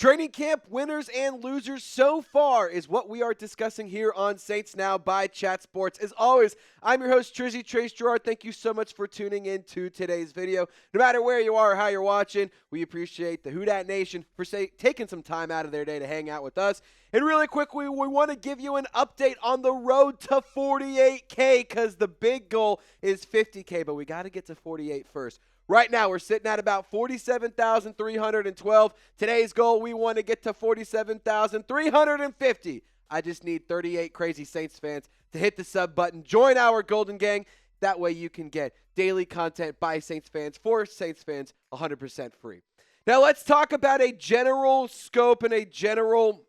Training camp winners and losers so far is what we are discussing here on Saints Now by Chat Sports. As always, I'm your host, Trizzy Trace Girouard. Thank you so much for tuning in to today's video. No matter where you are or how you're watching, we appreciate the Who Dat Nation for taking some time out of their day to hang out with us. And really quickly, we want to give you an update on the road to 48K because the big goal is 50K, but we got to get to 48 first. Right now, we're sitting at about 47,312. Today's goal, we want to get to 47,350. I just need 38 crazy Saints fans to hit the sub button. Join our Golden Gang. That way you can get daily content by Saints fans for Saints fans 100% free. Now, let's talk about a general scope and a general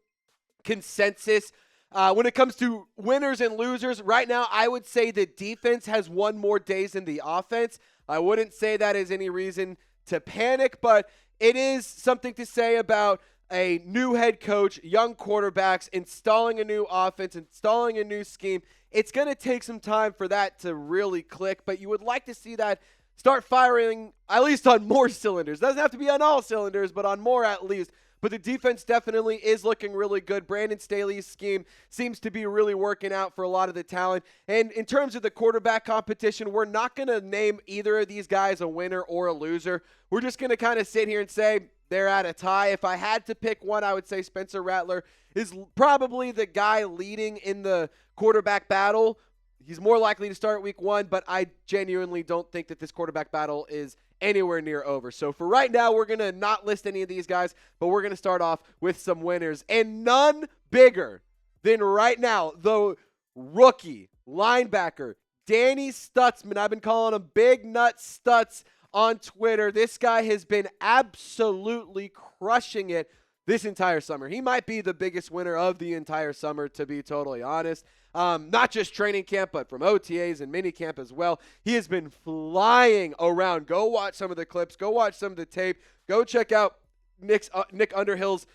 consensus. When it comes to winners and losers, right now, I would say the defense has won more days than the offense. I wouldn't say that is any reason to panic, but it is something to say about a new head coach, young quarterbacks, installing a new offense, installing a new scheme. It's going to take some time for that to really click, but you would like to see that start firing at least on more cylinders. Doesn't have to be on all cylinders, but on more at least. But the defense definitely is looking really good. Brandon Staley's scheme seems to be really working out for a lot of the talent. And in terms of the quarterback competition, we're not going to name either of these guys a winner or a loser. We're just going to kind of sit here and say they're at a tie. If I had to pick one, I would say Spencer Rattler is probably the guy leading in the quarterback battle. He's more likely to start week one, but I genuinely don't think that this quarterback battle is anywhere near over. So for right now, we're going to not list any of these guys, but we're going to start off with some winners. And none bigger than right now, the rookie linebacker, Danny Stutsman. I've been calling him Big Nut Stutz on Twitter. This guy has been absolutely crushing it this entire summer. He might be the biggest winner of the entire summer, to be totally honest. Not just training camp, but from OTAs and minicamp as well. He has been flying around. Go watch some of the clips. Go watch some of the tape. Go check out Nick Underhill's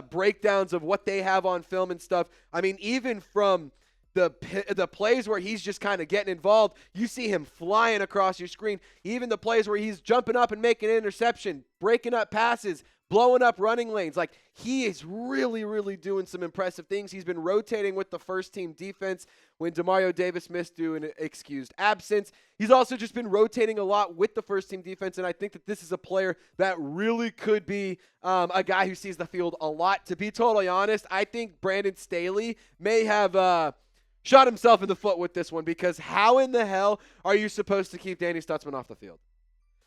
breakdowns of what they have on film and stuff. I mean, even from the plays where he's just kind of getting involved, you see him flying across your screen. Even the plays where he's jumping up and making an interception, breaking up passes, blowing up running lanes. Like, he is really, really doing some impressive things. He's been rotating with the first-team defense when Demario Davis missed due an excused absence. He's also just been rotating a lot with the first-team defense, and I think that this is a player that really could be a guy who sees the field a lot. To be totally honest, I think Brandon Staley may have shot himself in the foot with this one, because how in the hell are you supposed to keep Danny Stutsman off the field?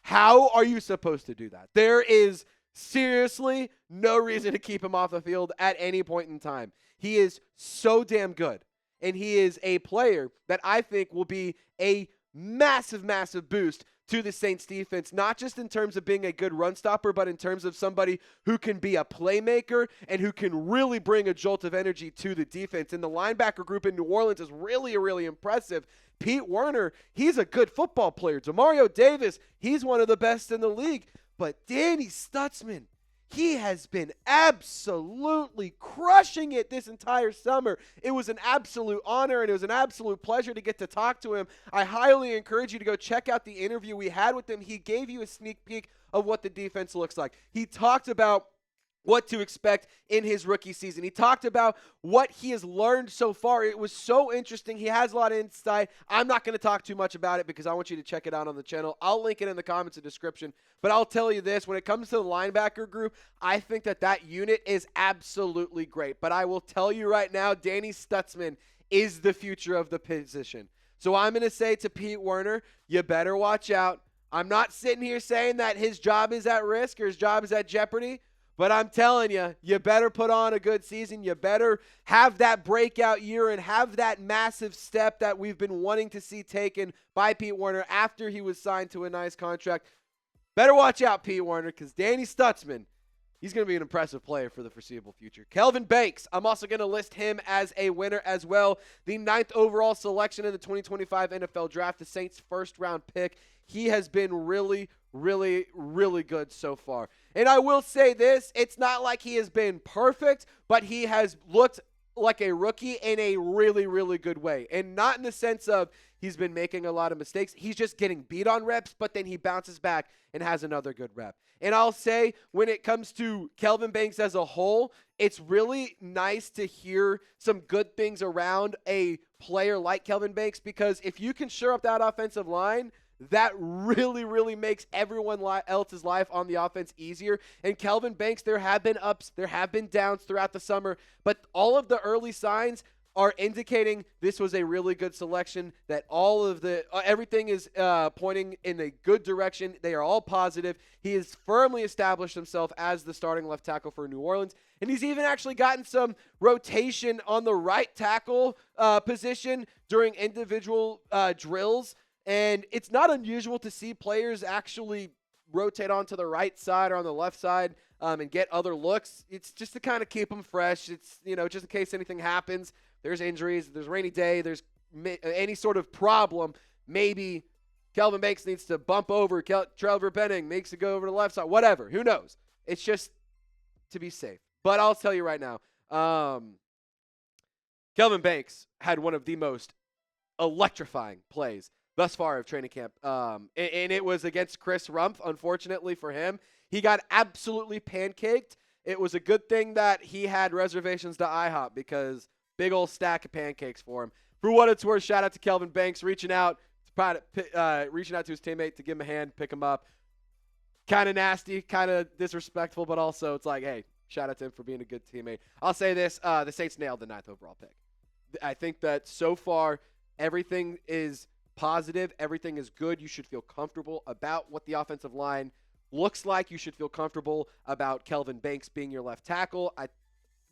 How are you supposed to do that? There is seriously no reason to keep him off the field at any point in time. He is so damn good, and he is a player that I think will be a massive, massive boost to the Saints defense, not just in terms of being a good run stopper, but in terms of somebody who can be a playmaker and who can really bring a jolt of energy to the defense. And the linebacker group in New Orleans is really, really impressive. Pete Werner, he's a good football player. Demario Davis, he's one of the best in the league. But Danny Stutsman, he has been absolutely crushing it this entire summer. It was an absolute honor, and it was an absolute pleasure to get to talk to him. I highly encourage you to go check out the interview we had with him. He gave you a sneak peek of what the defense looks like. He talked about what to expect in his rookie season. He talked about what he has learned so far. It was so interesting. He has a lot of insight. I'm not going to talk too much about it because I want you to check it out on the channel. I'll link it in the comments and description. But I'll tell you this, when it comes to the linebacker group, I think that unit is absolutely great. But I will tell you right now, Danny Stutsman is the future of the position. So I'm going to say to Pete Werner, you better watch out. I'm not sitting here saying that his job is at risk or his job is at jeopardy. But I'm telling you, you better put on a good season. You better have that breakout year and have that massive step that we've been wanting to see taken by Pete Werner after he was signed to a nice contract. Better watch out, Pete Werner, because Danny Stutsman, he's going to be an impressive player for the foreseeable future. Kelvin Banks, I'm also going to list him as a winner as well. The 9th overall selection in the 2025 NFL Draft, the Saints' first-round pick. He has been really, really, really good so far. And I will say this, it's not like he has been perfect, but he has looked like a rookie in a really, really good way. And not in the sense of He's been making a lot of mistakes. He's just getting beat on reps, but then he bounces back and has another good rep. And I'll say when it comes to Kelvin Banks as a whole, it's really nice to hear some good things around a player like Kelvin Banks, because if you can shore up that offensive line, that really, really makes everyone else's life on the offense easier. And Kelvin Banks, there have been ups, there have been downs throughout the summer, but all of the early signs are indicating this was a really good selection, that all of the everything is pointing in a good direction. They are all positive. He has firmly established himself as the starting left tackle for New Orleans, and he's even actually gotten some rotation on the right tackle position during individual drills. And it's not unusual to see players actually rotate onto the right side or on the left side and get other looks. It's just to kind of keep them fresh. It's, just in case anything happens, there's injuries, there's a rainy day, there's any sort of problem. Maybe Kelvin Banks needs to bump over Trevor Benning, makes it go over to the left side, whatever. Who knows? It's just to be safe. But I'll tell you right now, Kelvin Banks had one of the most electrifying plays thus far of training camp. And it was against Chris Rumpf, unfortunately for him. He got absolutely pancaked. It was a good thing that he had reservations to IHOP, because big old stack of pancakes for him. For what it's worth, shout out to Kelvin Banks reaching out to his teammate to give him a hand, pick him up. Kind of nasty, kind of disrespectful, but also it's like, hey, shout out to him for being a good teammate. I'll say this, the Saints nailed the 9th overall pick. I think that so far everything is positive. Everything is good. You should feel comfortable about what the offensive line looks like. You should feel comfortable about Kelvin Banks being your left tackle. I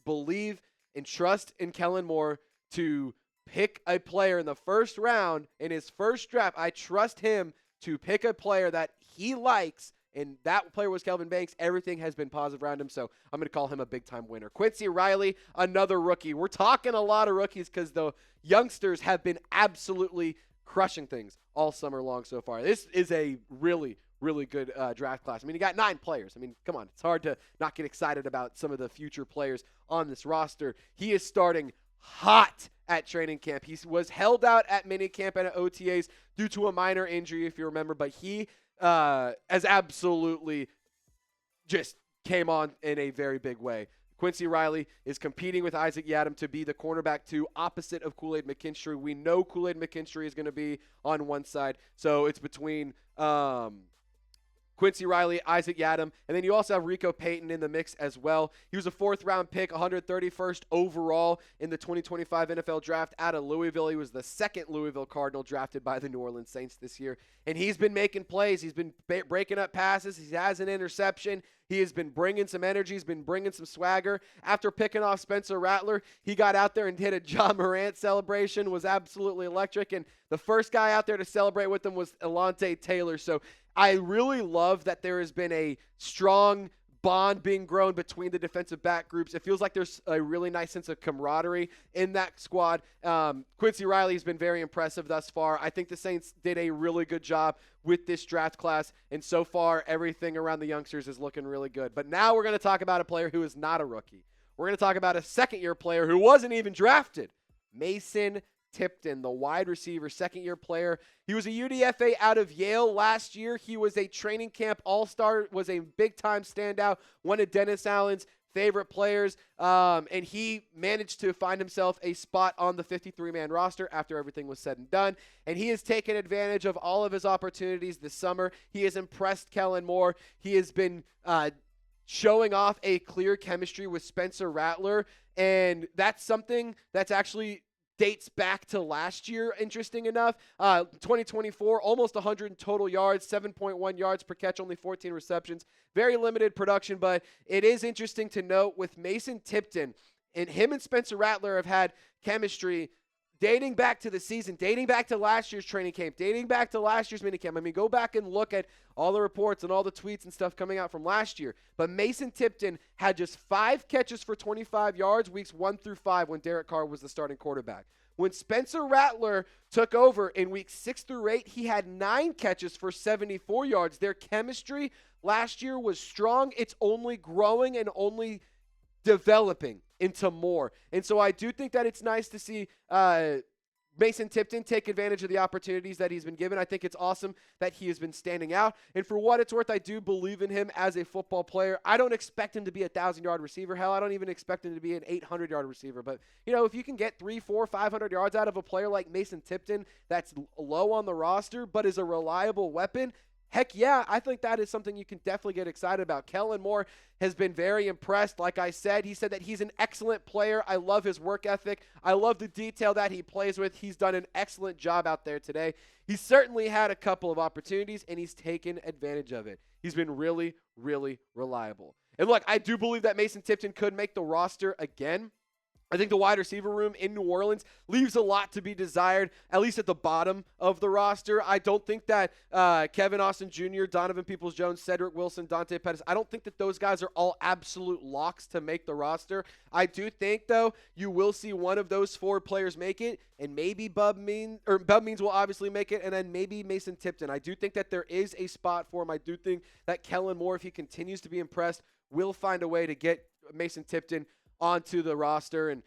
believe and trust in Kellen Moore to pick a player in the first round in his first draft. I trust him to pick a player that he likes, and that player was Kelvin Banks. Everything has been positive around him, so I'm going to call him a big-time winner. Quincy Riley, another rookie. We're talking a lot of rookies because the youngsters have been absolutely crushing things all summer long so far. This is a really, really good draft class. I mean, you got 9 players. I mean, come on. It's hard to not get excited about some of the future players on this roster. He is starting hot at training camp. He was held out at minicamp and at OTAs due to a minor injury, if you remember, but he has absolutely just came on in a very big way. Quincy Riley is competing with Isaac Yiadom to be the cornerback 2 opposite of Kool-Aid McKinstry. We know Kool-Aid McKinstry is going to be on one side, so it's between Quincy Riley, Isaac Yiadom, and then you also have Rico Payton in the mix as well. He was a 4th-round pick, 131st overall in the 2025 NFL Draft out of Louisville. He was the 2nd Louisville Cardinal drafted by the New Orleans Saints this year, and he's been making plays. He's been breaking up passes. He has an interception. He has been bringing some energy. He's been bringing some swagger. After picking off Spencer Rattler, he got out there and did a John Morant celebration, was absolutely electric, and the first guy out there to celebrate with him was Alontae Taylor. So I really love that there has been a strong bond being grown between the defensive back groups. It feels like there's a really nice sense of camaraderie in that squad. Quincy Riley has been very impressive thus far. I think the Saints did a really good job with this draft class, and so far everything around the youngsters is looking really good. But now we're going to talk about a player who is not a rookie. We're going to talk about a second-year player who wasn't even drafted, Mason Tipton, the wide receiver, 2nd-year player. He was a UDFA out of Yale last year. He was a training camp all-star, was a big-time standout, one of Dennis Allen's favorite players, and he managed to find himself a spot on the 53-man roster after everything was said and done, and he has taken advantage of all of his opportunities this summer. He has impressed Kellen Moore. He has been showing off a clear chemistry with Spencer Rattler, and that's something that's actually dates back to last year, interesting enough. 2024, almost 100 total yards, 7.1 yards per catch, only 14 receptions. Very limited production, but it is interesting to note with Mason Tipton, and him and Spencer Rattler have had chemistry dating back to the season, dating back to last year's training camp, dating back to last year's minicamp. I mean, go back and look at all the reports and all the tweets and stuff coming out from last year. But Mason Tipton had just 5 catches for 25 yards weeks 1 through 5 when Derek Carr was the starting quarterback. When Spencer Rattler took over in weeks 6 through 8, he had 9 catches for 74 yards. Their chemistry last year was strong. It's only growing and only developing into more. And so I do think that it's nice to see Mason Tipton take advantage of the opportunities that he's been given. I think it's awesome that he has been standing out. And for what it's worth, I do believe in him as a football player. I don't expect him to be a 1,000-yard receiver. Hell, I don't even expect him to be an 800-yard receiver. But, if you can get 300, 400, 500 yards out of a player like Mason Tipton that's low on the roster but is a reliable weapon, heck yeah, I think that is something you can definitely get excited about. Kellen Moore has been very impressed. Like I said, he said that he's an excellent player. I love his work ethic. I love the detail that he plays with. He's done an excellent job out there today. He's certainly had a couple of opportunities, and he's taken advantage of it. He's been really, really reliable. And look, I do believe that Mason Tipton could make the roster again. I think the wide receiver room in New Orleans leaves a lot to be desired, at least at the bottom of the roster. I don't think that Kevin Austin Jr., Donovan Peoples-Jones, Cedric Wilson, Dante Pettis, I don't think that those guys are all absolute locks to make the roster. I do think, though, you will see one of those 4 players make it, and maybe Bub Means will obviously make it, and then maybe Mason Tipton. I do think that there is a spot for him. I do think that Kellen Moore, if he continues to be impressed, will find a way to get Mason Tipton onto the roster. And,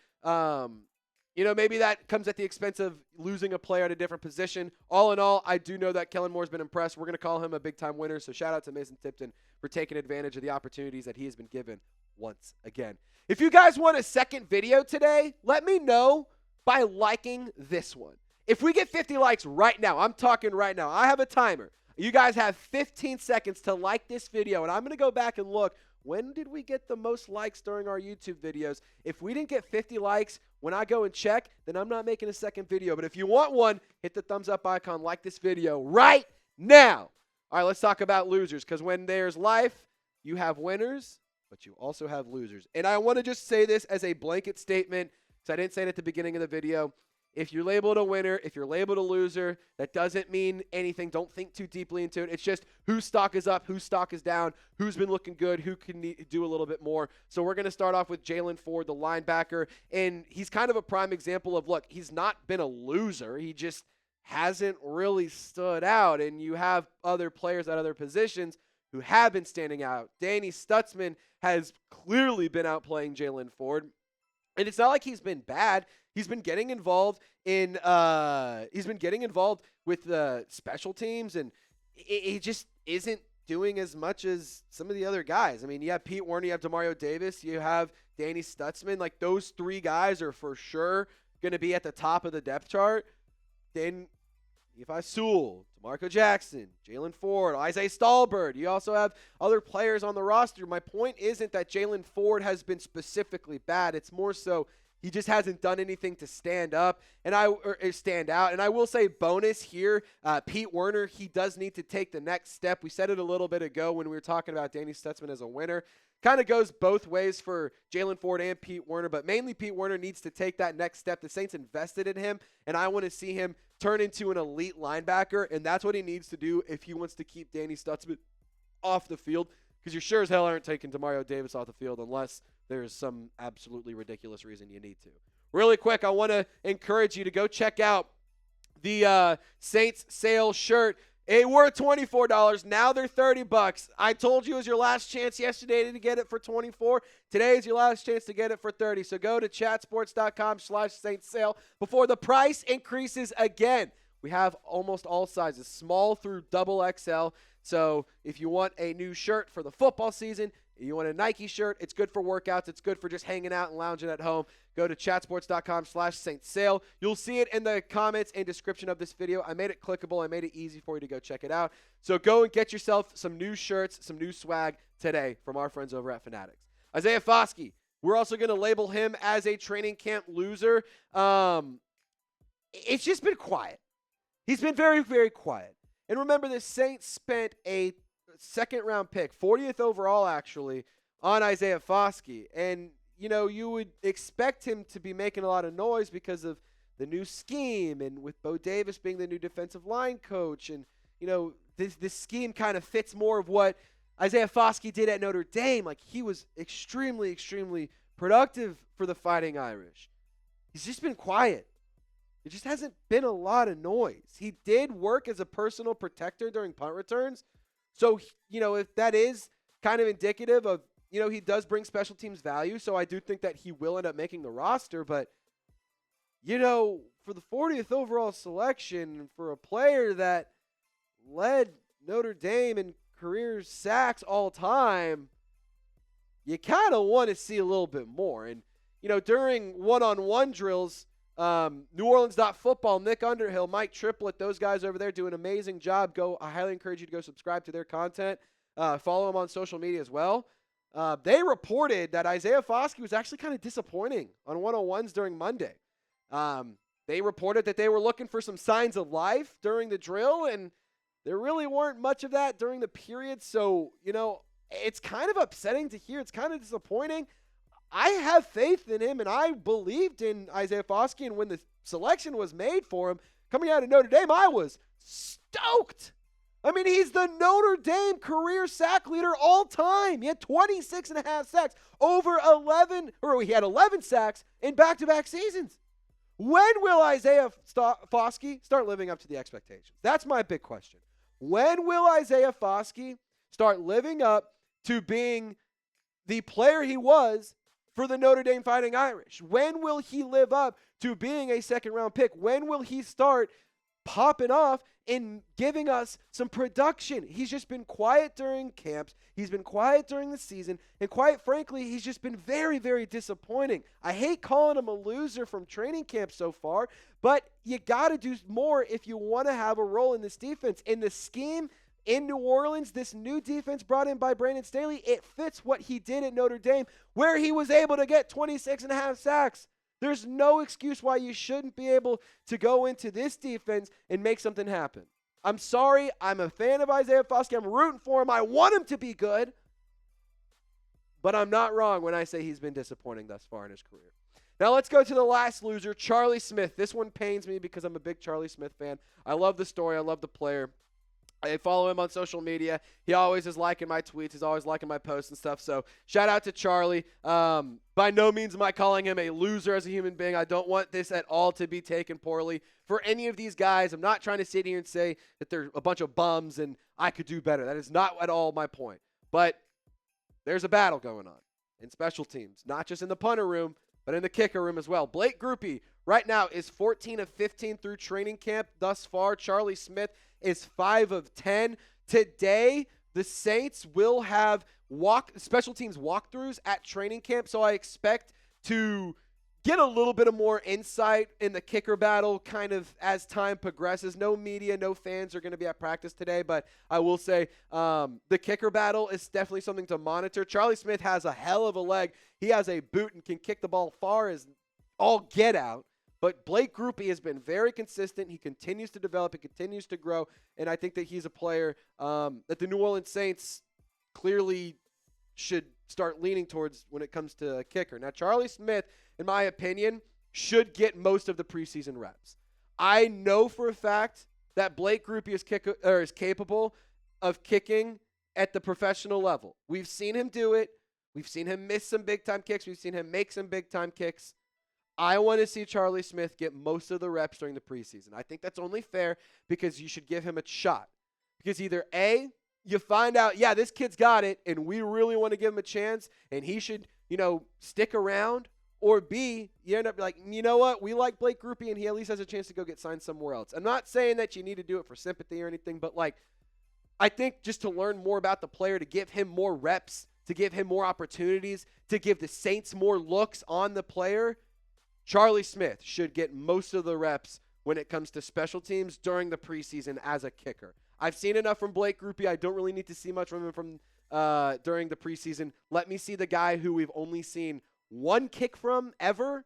maybe that comes at the expense of losing a player at a different position. All in all, I do know that Kellen Moore's been impressed. We're going to call him a big-time winner. So shout out to Mason Tipton for taking advantage of the opportunities that he has been given once again. If you guys want a second video today, let me know by liking this one. If we get 50 likes right now, I'm talking right now, I have a timer. You guys have 15 seconds to like this video, and I'm going to go back and look. When did we get the most likes during our YouTube videos? If we didn't get 50 likes, when I go and check, then I'm not making a second video. But if you want one, hit the thumbs up icon, like this video right now. All right, let's talk about losers, because when there's life, you have winners, but you also have losers. And I want to just say this as a blanket statement, because I didn't say it at the beginning of the video. If you're labeled a winner, if you're labeled a loser, that doesn't mean anything. Don't think too deeply into it. It's just whose stock is up, whose stock is down, who's been looking good, who can do a little bit more. So we're going to start off with Jaylan Ford, the linebacker, and he's kind of a prime example of, look, he's not been a loser. He just hasn't really stood out, and you have other players at other positions who have been standing out. Danny Stutsman has clearly been outplaying Jaylan Ford, and it's not like he's been bad. He's been getting involved in with the special teams, and he just isn't doing as much as some of the other guys. I mean, you have Pete Werner, you have Demario Davis, you have Danny Stutsman. Like, those 3 guys are for sure going to be at the top of the depth chart. Then Levi Sewell, DeMarco Jackson, Jaylan Ford, Isaiah Stallbird. You also have other players on the roster. My point isn't that Jaylan Ford has been specifically bad. It's more so he just hasn't done anything to stand out. And I will say bonus here, Pete Werner, he does need to take the next step. We said it a little bit ago when we were talking about Danny Stutsman as a winner. Kind of goes both ways for Jaylan Ford and Pete Werner, but mainly Pete Werner needs to take that next step. The Saints invested in him, and I want to see him turn into an elite linebacker, and that's what he needs to do if he wants to keep Danny Stutsman off the field, because you sure as hell aren't taking Demario Davis off the field unless there's some absolutely ridiculous reason you need to. Really quick, I want to encourage you to go check out the Saints sale shirt. It were $24. Now they're $30. I told you it was your last chance yesterday to get it for $24. Today is your last chance to get it for $30. So go to chatsports.com/Saints sale before the price increases again. We have almost all sizes, small through XXL. So if you want a new shirt for the football season, you want a Nike shirt, it's good for workouts, it's good for just hanging out and lounging at home, go to chatsports.com/Saints sale. You'll see it in the comments and description of this video. I made it clickable. I made it easy for you to go check it out. So go and get yourself some new shirts, some new swag today from our friends over at Fanatics. Isaiah Foskey, we're also going to label him as a training camp loser. It's just been quiet. He's been very, very quiet. And remember, the Saints spent a second-round pick, 40th overall, actually, on Isaiah Foskey. And, you would expect him to be making a lot of noise because of the new scheme and with Bo Davis being the new defensive line coach. And, this scheme kind of fits more of what Isaiah Foskey did at Notre Dame. Like, he was extremely, extremely productive for the Fighting Irish. He's just been quiet. There just hasn't been a lot of noise. He did work as a personal protector during punt returns. So, if that is kind of indicative of, he does bring special teams value. So I do think that he will end up making the roster. But for the 40th overall selection, for a player that led Notre Dame in career sacks all time, you kind of want to see a little bit more. And, during one-on-one drills, New Orleans.football, Nick Underhill, Mike Triplett, those guys over there do an amazing job. I highly encourage you to go subscribe to their content. Follow them on social media as well. They reported that Isaiah Foskey was actually kind of disappointing on one-on-ones during Monday. They reported that they were looking for some signs of life during the drill, and there really weren't much of that during the period. So, it's kind of upsetting to hear. It's kind of disappointing. I have faith in him, and I believed in Isaiah Foskey, and when the selection was made for him, coming out of Notre Dame, I was stoked. I mean, he's the Notre Dame career sack leader all time. He had 26.5 sacks, he had 11 sacks in back-to-back seasons. When will Isaiah Foskey start living up to the expectations? That's my big question. When will Isaiah Foskey start living up to being the player he was for the Notre Dame Fighting Irish? When will he live up to being a second-round pick? When will he start popping off and giving us some production? He's just been quiet during camps. He's been quiet during the season. And quite frankly, he's just been very, very disappointing. I hate calling him a loser from training camp so far, but you got to do more if you want to have a role in this defense. In the scheme in New Orleans, this new defense brought in by Brandon Staley, it fits what he did at Notre Dame, where he was able to get 26.5 sacks. There's no excuse why you shouldn't be able to go into this defense and make something happen. I'm sorry. I'm a fan of Isaiah Foskey. I'm rooting for him. I want him to be good. But I'm not wrong when I say he's been disappointing thus far in his career. Now let's go to the last loser, Charlie Smith. This one pains me because I'm a big Charlie Smith fan. I love the story. I love the player. I follow him on social media. He always is liking my tweets. He's always liking my posts and stuff. So shout out to Charlie. By no means am I calling him a loser as a human being. I don't want this at all to be taken poorly for any of these guys. I'm not trying to sit here and say that they're a bunch of bums and I could do better. That is not at all my point. But there's a battle going on in special teams, not just in the punter room, but in the kicker room as well. Blake Grupe right now is 14 of 15 through training camp thus far. Charlie Smith is 5 of 10. Today, the Saints will have special teams walkthroughs at training camp, so I expect to get a little bit of more insight in the kicker battle kind of as time progresses. No media, no fans are going to be at practice today, but I will say the kicker battle is definitely something to monitor. Charlie Smith has a hell of a leg. He has a boot and can kick the ball far as all get out. But Blake Grupe has been very consistent. He continues to develop. He continues to grow. And I think that he's a player that the New Orleans Saints clearly should start leaning towards when it comes to a kicker. Now, Charlie Smith, in my opinion, should get most of the preseason reps. I know for a fact that Blake Grupe is capable of kicking at the professional level. We've seen him do it. We've seen him miss some big-time kicks. We've seen him make some big-time kicks. I want to see Charlie Smith get most of the reps during the preseason. I think that's only fair because you should give him a shot. Because either A, you find out, yeah, this kid's got it, and we really want to give him a chance, and he should, stick around. Or B, you end up like, you know what, we like Blake Grupe, and he at least has a chance to go get signed somewhere else. I'm not saying that you need to do it for sympathy or anything, but, I think just to learn more about the player, to give him more reps, to give him more opportunities, to give the Saints more looks on the player, Charlie Smith should get most of the reps when it comes to special teams during the preseason as a kicker. I've seen enough from Blake Grupe. I don't really need to see much from him during the preseason. Let me see the guy who we've only seen one kick from ever,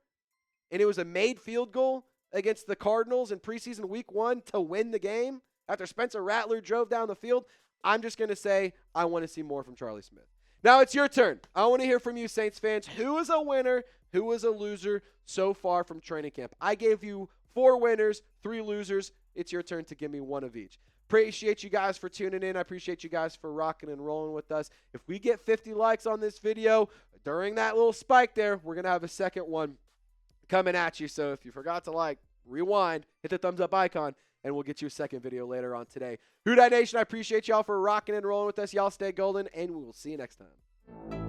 and it was a made field goal against the Cardinals in preseason week 1 to win the game after Spencer Rattler drove down the field. I'm just going to say I want to see more from Charlie Smith. Now it's your turn. I want to hear from you, Saints fans. Who is a winner? Who is a loser so far from training camp? I gave you 4 winners, 3 losers. It's your turn to give me one of each. Appreciate you guys for tuning in. I appreciate you guys for rocking and rolling with us. If we get 50 likes on this video during that little spike there, we're going to have a second one coming at you. So if you forgot to rewind, hit the thumbs up icon, and we'll get you a second video later on today. Who Dat Nation, I appreciate y'all for rocking and rolling with us. Y'all stay golden, and we will see you next time.